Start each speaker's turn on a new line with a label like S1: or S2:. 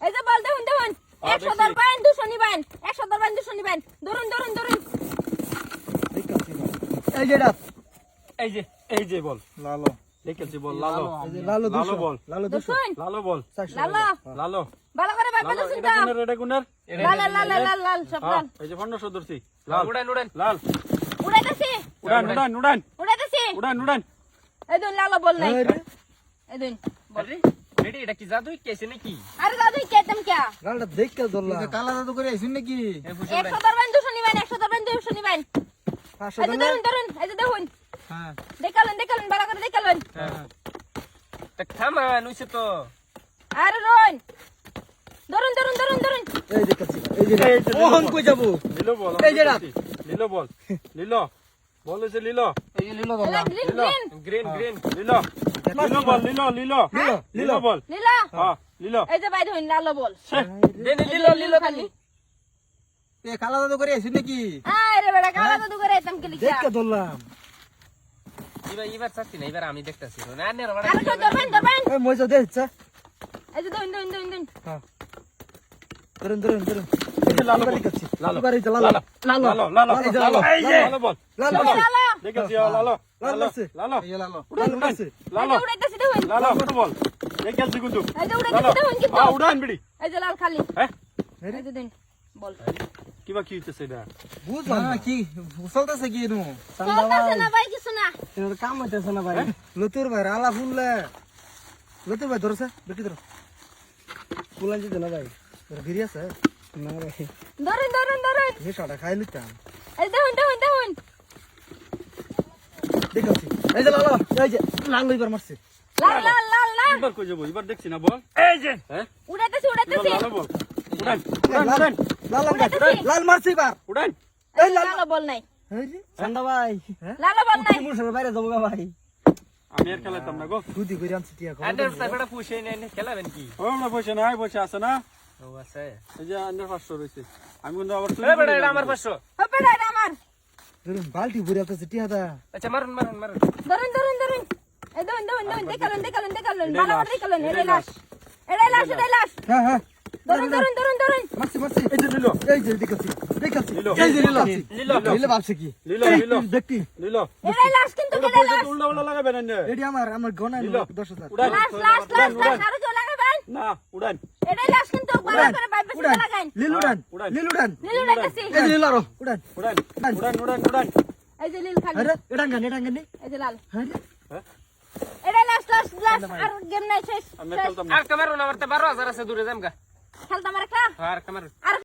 S1: এই যে বল দেখুন দেখুন 100 ধরবেন 200 নিবেন 100 ধরবেন 200 নিবেন ধরুন ধরুন ধরুন
S2: এই যে রাত
S3: এই যে বল
S2: লালো
S3: দেখেছি বল লালো
S2: লালো
S3: লালো বল
S2: লালো 200
S1: দেখুন
S3: লালো বল
S1: লালা
S3: লালো
S1: ভালো করে ভাই
S3: লালো
S1: বলছেন
S3: এটা কোনের এটা কোনের
S1: লাল লাল লাল লাল সব লাল
S3: এই যে 1500 ধরছি লাল
S4: উড়ান উড়ান
S3: লাল
S1: উড়াইতাছি
S3: উড়ান উড়ান উড়ান
S1: উড়াইতাছি
S3: উড়ান উড়ান
S1: এই দুন লালো বল নাই এই দুন
S4: আরে রেডি এটা কি জাদু কেছে নাকি
S1: আরে দাদু কেতম কে
S2: লালটা দেখকে ধরলা কালা দাদু করে আইছুন নাকি
S1: 100 ধরবেন 200 নিবেন 100 ধরবেন 200 নিবেন
S2: 500
S1: এই যে ধরুন ধরুন এই যে দেখুন
S2: হ্যাঁ
S1: দেখালেন দেখালেন ভালো করে দেখালেন
S4: তা থামা নইছে তো
S1: আরে রন ধরুন ধরুন ধরুন ধরুন
S2: এই দেখছি এই যে ওহন কই যাবো
S3: লিলো বল
S2: এই যে রাত।
S3: লিলো বল লিলো বল হইছে লিলো
S2: এই যে লিলো
S1: এলা গ্রিন গ্রিন
S4: গ্রিন গ্রিন
S3: লিলো লিলো বল লিলো লিলো লিলো বল
S1: লীলা
S3: হ্যাঁ লিলো
S1: এই যে ভাই ধরুন লালো বল
S4: দেনি লিলো লিলো
S1: খালি
S2: এ কালা দাদু করে আইছুন নাকি
S1: আরে বেটা কালা দাদু করে এতম কে লিখা
S2: দেখকে ধরলাম
S4: এবার চাচ্ছি না এবার আমি দেখতাছি না আনে
S1: আরে তো ধরবেন ধরবেন
S2: এই মজা দেখছা
S1: এই যে ধরুন ধরুন ধরুন ধরুন
S2: হ্যাঁ ধরুন ধরুন ধরুন
S3: এই যে লালো বল
S2: দেখছি
S3: লালো
S2: এবারে এই যে লালো
S3: লালো লালো
S2: এই যে
S3: লালো
S2: লালো।
S3: এই যে লালো বল
S2: লালো
S1: লালো
S3: দেখেছি লালো
S2: লালো আছে।
S3: লালো
S2: এই যে লালো
S3: উড়ান উড়ান লালো
S1: উড়াইতাছি দেখুন
S3: লালো কত বল দেখেছি কিন্তু
S1: এই যে
S3: লালো
S1: উড়াইতাছি দেখুন কিন্তু
S3: হ্যাঁ উড়ান বিড়ি
S1: এই যে লাল খালি
S3: হ্যাঁ
S1: এই যে দিন বল
S3: কিবা কি হইতেছে এটা
S2: বুঝলাম না কি চলতেছে কি নু
S1: চলতেছে না ভাই কিছু না
S2: এর কাম হইতেছে না ভাই লতুর ভাই আলা ফুললে লতুর ভাই ধরছে দেখি ধর ফুলান যেতে না ভাই তোর গিরি আছে না ভাই
S1: ধরুন ধরুন ধরুন
S2: হে সাটা খাই লিতাম
S1: এই দেখুন দেখুন দেখুন
S2: দেখছি এই যে লালো এই যে লাল লইবার মারছে
S1: লাল লাল লাল লাল
S3: এবার কই যাবো এবার দেখছি না বল এই যে হ্যাঁ
S1: উড়াইতাছি
S3: এবার
S1: উড়াইতাছি
S3: লালো বল উড়ান উড়ান উড়ান
S2: লাল লাল মারছে বার
S3: উড়ান
S2: এই লাল
S1: লালো বল নাই
S2: এই রে চান্দা ভাই
S1: লালো বল নাই
S2: মুসের বাইরে যাবো গা ভাই
S3: আমি আর খেলাইতাম না গো
S2: দুদি করে আনছি টিয়া
S4: আন্ডার সাইডটা পুষে নেন খেলাবেন কি
S3: ও আমরা বসে নাই বসে আছে না
S4: ও আছে
S3: এই যে আন্ডার 500 রইছে আমি কিন্তু আবার
S4: এ বড় এটা আমার 500
S1: হবে না এটা আমার
S2: ধরুন বালতি ভরে আছে টিয়া দা
S4: আচ্ছা মারুন মারুন মারুন
S1: ধরুন ধরুন ধরুন এই দেখুন দেখুন দেখুন দেখালেন দেখালেন দেখালেন ভালো করে দেখালেন এটাই লাশ এটাই লাশ এটাই লাশ
S2: হ্যাঁ হ্যাঁ
S1: ধরুন ধরুন ধরুন ধরুন
S2: মারছে মারছে
S3: এই যে লিলো
S2: এই যে দেখছি
S3: লিলো।
S2: এই যে লিলো
S4: লিলো
S2: লিলো ভাবছে কি
S3: লিলো লিলো
S2: দেখতি
S3: লিলো
S1: এটাই লাশ কিন্তু
S3: ওটা
S1: এটাই
S3: পয়সা
S1: লাশ
S3: উল্টা উল্টা লাগাবেন না
S2: এডি আমার গনা
S3: লিলো।
S2: 10000
S3: উড়ান
S1: লাশ লাশ লাশ লাশ আরো জোর লাগাবেন
S3: না উড়ান
S1: এটাই লাশ কিন্তু ভালো করে বাইরে বেশি
S2: উড়ান
S1: লাগাইন
S2: লিলুডান
S3: উড়ান।
S2: লিলুডান
S1: নীল উড়াইতাছি
S2: এই যে লিলারো উড়ান
S3: উড়ান উড়ান উড়ান উড়ান
S1: এই যে নীল খালি
S2: আরে এডাঙ্গান নি
S1: এই যে লাল
S2: আরে
S3: হ্যাঁ
S1: এটাই লাশ লাশ লাশ আর গেম নাই শেষ
S3: আমি
S1: শেষ।
S3: খেলতাম না
S4: আর কামারুন আমার তো 12000 আছে দূরে যামগা
S1: খেলতাম আর একটা
S4: আর কামারুন
S1: আর